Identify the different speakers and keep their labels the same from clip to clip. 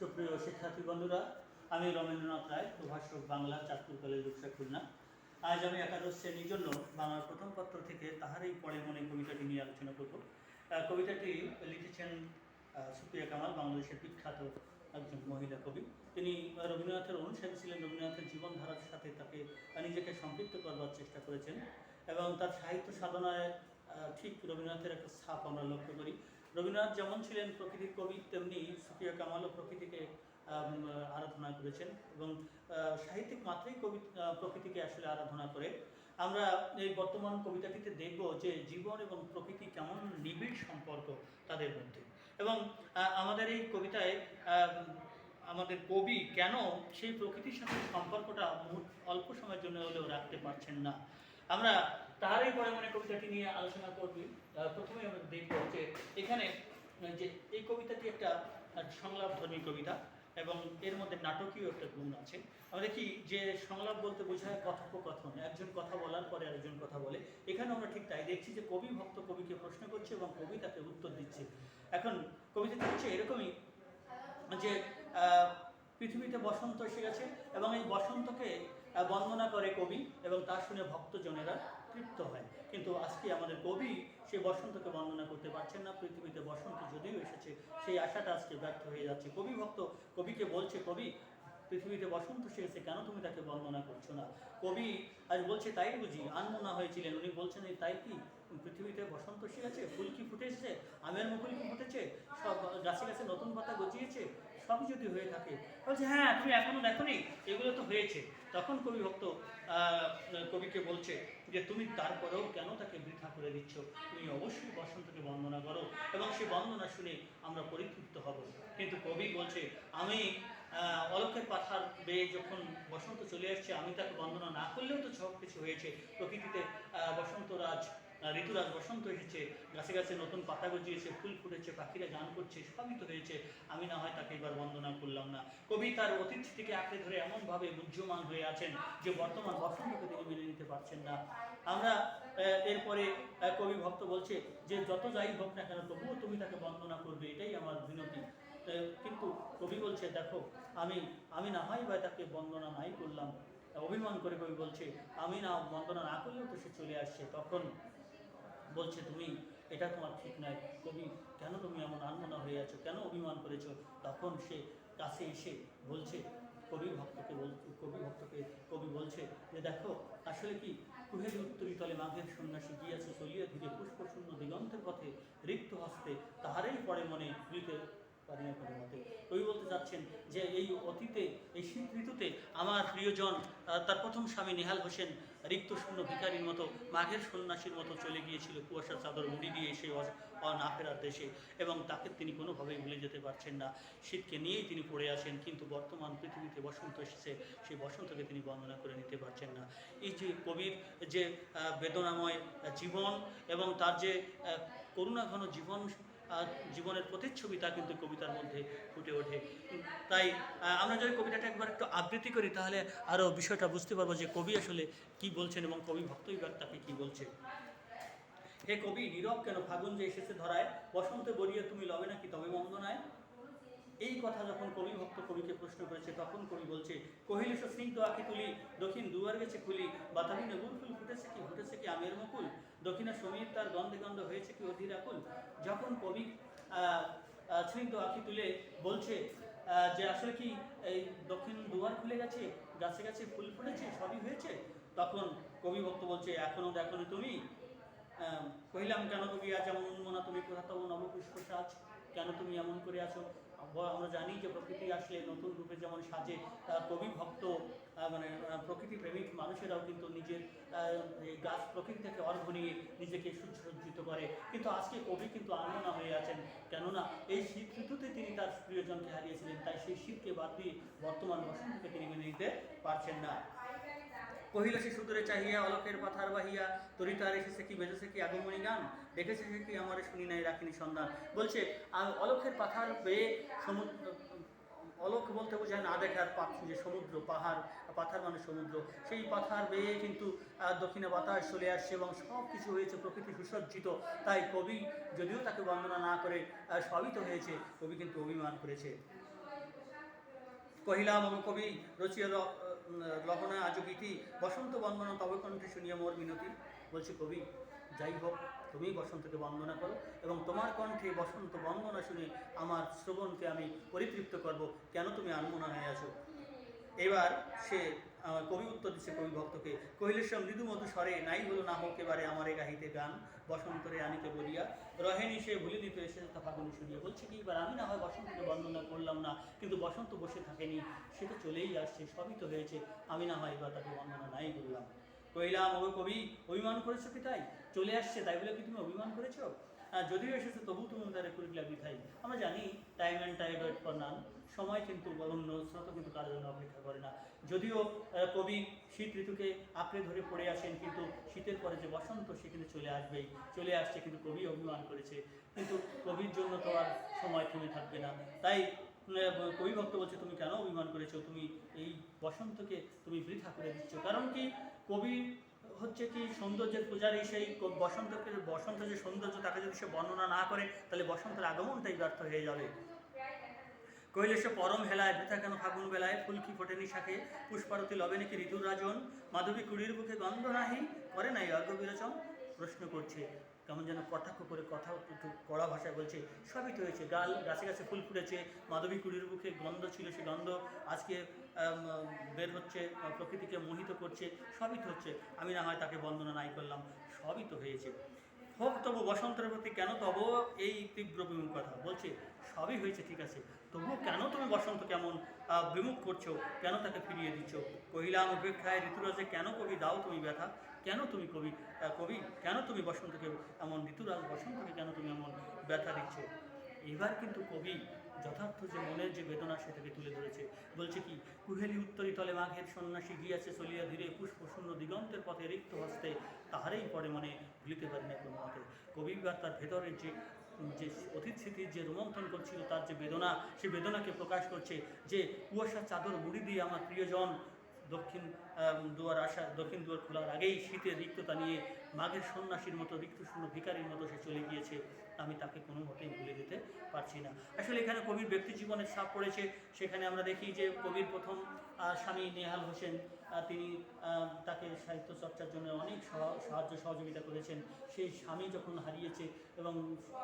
Speaker 1: সুপ্রিয় শিক্ষার্থী বন্ধুরা, আমি রমেন্দ্রনাথ রায়, প্রভাষক বাংলা, চাঁদপুর কলেজ রূপসা, খুলনা। আজ আমি একাদশ শ্রেণীর জন্য বাংলার প্রথম পত্র থেকে তাহারই পরে মনে কবিতাটি নিয়ে আলোচনা করব। কবিতাটি লিখেছেন সুপ্রিয়া কামাল, বাংলাদেশের বিখ্যাত একজন মহিলা কবি। তিনি রবীন্দ্রনাথের অনুসারী ছিলেন, রবীন্দ্রনাথের জীবনধারার সাথে তাকে নিজেকে সম্পৃক্ত করবার চেষ্টা করেছেন এবং তার সাহিত্য সাধনায় ঠিক রবীন্দ্রনাথের একটা ছাপ আমরা লক্ষ্য করি। রবীন্দ্রনাথ যেমন ছিলেন প্রকৃতির কবি, তেমনি সুফিয়া কামালও প্রকৃতিকে আরাধনা করেছেন এবং সাহিত্যিক মাত্রেই কবি প্রকৃতিকে আসলে আরাধনা করে। আমরা এই বর্তমান কবিতাটিতে দেখব যে জীবন এবং প্রকৃতি কেমন নিবিড় সম্পর্ক তাদের মধ্যে, এবং আমাদের এই কবিতায় আমাদের কবি কেন সেই প্রকৃতির সাথে সম্পর্কটা অল্প সময়ের জন্য হলেও রাখতে পারছেন না। আমরা তারই পরে মনে কবিতাটি নিয়ে আলোচনা করবি। প্রথমে আমরা দেখব যে এখানে যে এই কবিতাটি একটা সংলাপধর্মী কবিতা এবং এর মধ্যে নাটকীয় একটা গুণ আছে। আমরা দেখি যে সংলাপ বলতে বোঝায় কথোপকথন, একজন কথা বলার পরে আরেকজন কথা বলে। এখানে আমরা ঠিক তাই দেখছি যে কবি ভক্ত কবিকে প্রশ্ন করছে এবং কবি তাকে উত্তর দিচ্ছে। এখন কবিতাটি হচ্ছে এরকমই যে পৃথিবীতে বসন্ত এসে গেছে এবং এই বসন্তকে বন্দনা করে কবি এবং তা শুনে ভক্তজনেরা তৃপ্ত হয়। কিন্তু আজকে আমাদের কবি সেই বসন্তকে বন্দনা করতে পারছেন না। পৃথিবীতে বসন্ত যদিও এসেছে, সেই আশাটা আজকে ব্যর্থ হয়ে যাচ্ছে। কবি ভক্ত কবিকে বলছে, কবি পৃথিবীতে বসন্ত এসেছে, কেন তুমি তাকে বন্দনা করছো না? কবি আজ বলছে, তাই বুঝি আনমনা হয়েছিলেন? উনি বলছেন, তাই কি পৃথিবীতে বসন্ত এসে গেছে, ফুল কি ফুটে এসেছে, আমের মুকুল কি ফুটেছে, সব গাছে গাছে নতুন পাতা গজিয়েছে, সবই যদি হয়ে থাকে? বলছে, হ্যাঁ, তুমি এখনো দেখোনি, এগুলো তো হয়েছে। তখন কবি ভক্ত কবিকে বলছে যে তুমি তারপরেও কেন তাকে বৃথা করে দিচ্ছ? তুমি অবশ্যই বসন্তকে বন্দনা করো এবং সেই বন্দনা শুনে আমরা পরিতৃপ্ত হব। কিন্তু কবি বলছে, আমি অলকের পাথার বেয়ে যখন বসন্ত চলে আসছে, আমি তাকে বন্দনা না করলেও তো সব কিছু হয়েছে। প্রকৃতিতে বসন্তরাজ ঋতুরাজ বসন্ত এসেছে, গাছে গাছে নতুন পাতা গজিয়েছে, ফুল ফুটেছে, পাখিরা গান করছে, সবই তো হয়েছে। আমি না হয় তাকে এবার বন্দনা করলাম না। কবি তার অতীত থেকে আঁকড়ে ধরে এমনভাবে মুহ্যমান হয়ে আছেন যে বর্তমান বসন্তকে তিনি মেনে নিতে পারছেন না। আমরা এরপরে কবি ভক্ত বলছে যে যত যাই হোক না কেন, তবুও তুমি তাকে বন্দনা করবে, এটাই আমার বিনতি। কিন্তু কবি বলছে, দেখো, আমি না হয় বা তাকে বন্দনা নাই করলাম। অভিমান করে কবি বলছে, আমি না বন্দনা না করলেও তো সে চলে আসছে। তখন বলছে, তুমি এটা তোমার ঠিক নয় কবি, কেন তুমি এমন আনমনা হয়ে আছো, কেন অভিমান করেছো? তখন সে কাছে এসে বলছে, কবি বলছে যে দেখো, আসলে কি, কুহের উত্তরী তলে মাঘের সন্ন্যাসী গিয়াছে চলিয়া ধীরে পুষ্পশূন্য দিগন্তের পথে, রিক্ত হস্তে তাহারেই পরে মনে ভুলিতে পারি না কোনো মতে। কবি বলতে চাচ্ছেন যে এই অতীতে, এই শীত ঋতুতে আমার প্রিয়জন, তার প্রথম স্বামী নেহাল হোসেন রিক্ত শূন্য ভিখারির মতো, মাঘের সন্ন্যাসীর মতো চলে গিয়েছিল কুয়াশার চাদর মুড়ি দিয়ে সেই না ফেরার দেশে, এবং তাকে তিনি কোনোভাবেই ভুলে যেতে পারছেন না। শীতকে নিয়েই তিনি পড়ে আসেন, কিন্তু বর্তমান পৃথিবীতে বসন্ত এসেছে, সেই বসন্তকে তিনি বর্ণনা করে নিতে পারছেন না। এই যে কবির যে বেদনাময় জীবন এবং তার যে করুণাঘন জীবনের প্রতিচ্ছবি, তা কিন্তু কবিতার মধ্যে ফুটে ওঠে। তাই আমরা যদি কবিতাটা একবার একটু আবৃত্তি করি, তাহলে আরও বিষয়টা বুঝতে পারবো যে কবি আসলে কি বলছেন এবং কবি ভক্তই বা তাকে কি বলছে। হে কবি, নীরব কেন ফাগুন যে এসেছে ধরায়, বসন্তে বলিয়া তুমি লবে নাকি তবে বন্দনায়? এই কথা যখন কবি ভক্ত কবিকে প্রশ্ন করেছে, তখন কবি বলছে, কহিলে স্নিগ্ধ আঁখি তুলি, দক্ষিণ দুয়ার গেছে খুলি, বাতাবি নেবুর ফুল ফুটেছে কি আমের মুকুল, দক্ষিণা সমীর তার গন্ধে গন্ধ হয়েছে কি অধীর আকুল। যখন কবি স্নিগ্ধ আঁখি তুলে বলছে যে আসলে কি এই দক্ষিণ দুয়ার খুলে গেছে, গাছে গাছে ফুল ফুটেছে, সবই হয়েছে, তখন কবি ভক্ত বলছে, এখনো দেখনি তুমি? কহিলাম, কেন কবি আজ এমন উন্মনা তুমি, কোথা তব নবপুষ্প সাজ, কেন তুমি এমন করে আছো? আমরা জানি যে প্রকৃতি আসলে নতুন রূপে যেমন সাজে, কবি ভক্ত মানে প্রকৃতি প্রেমিক মানুষেরাও কিন্তু নিজের গাছ প্রকৃতি থেকে অর্ঘ নিয়ে নিজেকে সুসজ্জিত করে। কিন্তু আজকে কবি কিন্তু আনমনা হয়ে আছেন, কেননা এই শীত ঋতুতে তিনি তার প্রিয়জনকে হারিয়েছিলেন, তাই সেই শীতকে বাদ দিয়ে বর্তমান বসন্তকে তিনি মেনে নিতে পারছেন না। কহিল সে সুদূরে চাহিয়া, অলকের পাথার বাহিয়া, তরিতার এসেছে কি বেজেছে কি আগমনী গান, দেখেছে সে কি আমারে শুনি নাই রাখিনি সন্ধান। বলছে, অলকের পাথার বেয়ে সমুদ্র, অলক বলতে বোঝায় না দেখার যে সমুদ্র, পাথার মানে সমুদ্র, সেই পাথার বেয়ে কিন্তু দক্ষিণে বাতাস চলে আসছে এবং সব কিছু হয়েছে, প্রকৃতি সুসজ্জিত। তাই কবি যদিও তাকে বন্দনা না করে সবই তো হয়েছে, কবি কিন্তু অভিমান করেছে। কহিলা মম কবি রচিয়া লবণা আজ গীতি বসন্ত বন্দনা তবে কণ্ঠে শুনিয়া মোর মিনতি। বলছি কবি, যাই হোক তুমি বসন্তকে বন্দনা করো এবং তোমার কণ্ঠে বসন্ত বন্দনা শুনে আমার শ্রবণকে আমি পরিতৃপ্ত করব, কেন তুমি আনমনা হয়ে আছো। এবার সে কবি উত্তর দিচ্ছে কবি ভক্তকে, কহিলেশ্বর মৃদু মধু স্বরে নাই হলো না হোক এবারে আমারে গাহিতে গান বসন্তরে আনিতে বলিয়া রহেনি সে ভুলে দিত এসে তা ফাগুনি শুনিয়া। বলছে কি, এবার আমি না হয় বসন্তকে বন্দনা করলাম না, কিন্তু বসন্ত বসে থাকেনি, সে তো চলেই আসছে, সবই তো হয়েছে, আমি না হয় এবার তাকে বন্দনা নাই করলাম। কহিলাম ও কবি, অভিমান করেছো কি তাই? চলে আসছে তাই বলে কি তুমি অভিমান করেছো? যদিও এসেছে তবু তুমি তারা করিলা বৃথাই। আমরা জানি time and tide wait for none, সময় কিন্তু অন্য স্রোত কিন্তু কারোর জন্য অপেক্ষা করে না। যদিও কবি শীত ঋতুকে আঁকড়ে ধরে পড়ে আসেন, কিন্তু শীতের পরে যে বসন্ত সে কিন্তু চলে আসবেই, চলে আসছে, কিন্তু কবি অভিমান করেছে, কিন্তু কবির জন্য তো আর সময় থেমে থাকবে না। তাই কবি ভক্ত বলছে, তুমি কেন অভিমান করেছো? তুমি এই বসন্তকে তুমি বৃথা করে দিচ্ছ। কারণ কি, কবি হচ্ছে কি সৌন্দর্যের পূজারী, সেই বসন্ত যে সৌন্দর্য তাকে যদি সে বর্ণনা না করে তাহলে বসন্তের আগমনটাই ব্যর্থ হয়ে যাবে। কহিলে সে পরম হেলায় বৃথা কেন ফাগুন বেলায় ফুলকি ফোটেনি শাখে পুষ্পারতি লবে নাকি ঋতুর রাজন মাধবী কুড়ির বুকে গন্ধ নাহি করে নাই অর্ঘ বিরোচন। প্রশ্ন করছে, কেমন যেন কটাক্ষ করে কথা একটু কড়া ভাষায় বলছে, সবই তো হয়েছে, গাছে গাছে ফুল ফুটেছে, মাধবী কুড়ির বুকে গন্ধ ছিল, সে গন্ধ আজকে বের হচ্ছে, প্রকৃতিকে মোহিত করছে, সবই তো হচ্ছে, আমি না হয় তাকে বন্দনা নাই করলাম, সবই তো হয়েছে। হোক তবু বসন্তের প্রতি কেন তব এই তীব্র বিমুখতা। বলছে সবই হয়েছে ঠিক আছে, তবুও কেন তুমি বসন্ত কেমন বিমুখ করছো, কেন তাকে ফিরিয়ে দিচ্ছ? কহিলাম উপেক্ষায় ঋতুরাজে কেন কবি দাও তুমি ব্যথা, কেন তুমি কবি কেন তুমি বসন্তকে এমন ঋতুরাজ বসন্তকে কেন তুমি এমন ব্যথা দিচ্ছ? এবার কিন্তু কবি যথার্থ যে মনের যে বেদনা সেটাকে তুলে ধরেছে। বলছে কি, কুহেলি উত্তরী তলে মাঘের সন্ন্যাসী গিয়াছে চলিয়া ধীরে পুষ্পশূন্য দিগন্তের পথে রিক্ত হস্তে তাহারেই পরে মানে ভুলিতে পারি না কোনো মতে। কবিবার তার ভেতরের যে যে অতীত স্মৃতির যে রোমন্থন করছিল, তার যে বেদনা, সে বেদনাকে প্রকাশ করছে, যে কুয়াশার চাদর মুড়ি দিয়ে আমার প্রিয়জন দক্ষিণ দুয়ার খোলার আগেই শীতের রিক্ততা নিয়ে মাঘের সন্ন্যাসীর মতো রিক্তশূন্য ভিখারির মতো সে চলে গিয়েছে, আমি তাকে কোনো মতেই ভুলে যেতে পারছি না। আসলে এখানে কবির ব্যক্তি জীবনের ছাপ পড়েছে। সেখানে আমরা দেখি যে কবির প্রথম স্বামী নেহাল হোসেন, তিনি তাকে সাহিত্য চর্চার জন্য অনেক সাহায্য সহযোগিতা করেছেন। সেই স্বামী যখন হারিয়েছে এবং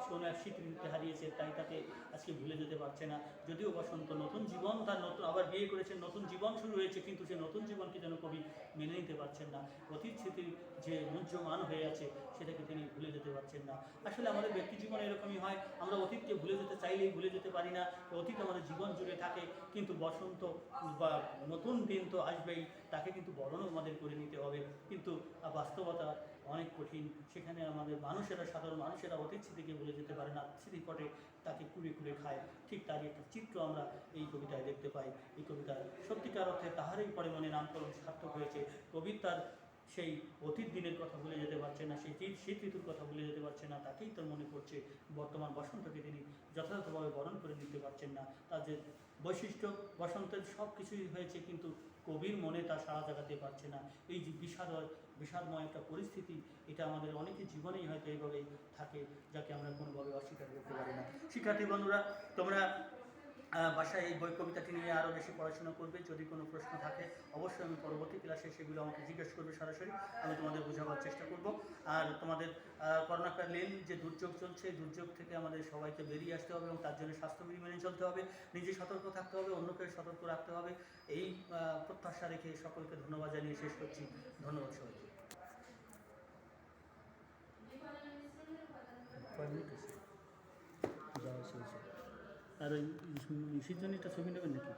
Speaker 1: কোনো এক শীত ঋতুতে হারিয়েছে, তাই তাকে আজকে ভুলে যেতে পারছে না। যদিও বসন্ত নতুন জীবন, তার নতুন আবার বিয়ে করেছেন, নতুন জীবন শুরু হয়েছে, কিন্তু সে নতুন জীবনকে যেন কবি মেনে নিতে পারছেন না। অতীত স্মৃতির যে মুহ্যমান হয়ে আছে সেটাকে তিনি ভুলে যেতে পারছেন না। আসলে আমাদের ব্যক্তি জীবনে এরকমই হয়, আমরা অতীতকে ভুলে যেতে চাইলেই ভুলে যেতে পারি না। অতীত আমাদের জীবন জুড়ে থাকে, কিন্তু বসন্ত বা নতুন দিন তো আসবেই, তাকে কিন্তু বরণও আমাদের করে নিতে হবে। কিন্তু বাস্তবতা অনেক কঠিন, সেখানে আমাদের সাধারণ মানুষেরা অতীত স্মৃতিকে ভুলে যেতে পারে না, স্মৃতিপটে তাকে কুড়ে কুড়ে খায়। ঠিক তারই একটা চিত্র আমরা এই কবিতায় দেখতে পাই। এই কবিতার সত্যিকার অর্থে তাহারই পরে মনে নামকরণ সার্থক হয়েছে। কবি তার সেই অতীত দিনের কথা ভুলে যেতে পারছে না, সেই শীত ঋতুর কথা ভুলে যেতে পারছে না, তাকেই তার মনে পড়ছে। বর্তমান বসন্তকে তিনি যথাযথভাবে বরণ করে নিতে পারছেন না। তার যে বৈশিষ্ট্য, বসন্তের সব কিছুই হয়েছে, কিন্তু কবির মনে তা সাড়া জাগাতে পারছে না। এই যে বিষাদময় একটা পরিস্থিতি, এটা আমাদের অনেকের জীবনেই হয়তো এইভাবেই থাকে, যাকে আমরা কোনোভাবে অস্বীকার করতে পারি না। শিক্ষার্থী বন্ধুরা, তোমরা বাসায় এই কবিতাটি নিয়ে আরও বেশি পড়াশোনা করবে। যদি কোনো প্রশ্ন থাকে অবশ্যই আমি পরবর্তী ক্লাসে সেগুলো আমাকে জিজ্ঞেস করবে সরাসরি, আমি তোমাদের বোঝাবার চেষ্টা করব। আর তোমাদের করোনাকালীন যে দুর্যোগ চলছে, দুর্যোগ থেকে আমাদের সবাইকে বেরিয়ে আসতে হবে এবং তার জন্য স্বাস্থ্যবিধি মেনে চলতে হবে, নিজে সতর্ক থাকতে হবে, অন্যকে সতর্ক রাখতে হবে। এই প্রত্যাশা রেখে সকলকে ধন্যবাদ জানিয়ে শেষ করছি। ধন্যবাদ সবাইকে। আর ওই ইসির জন্য একটা ছবি নেবেন নাকি?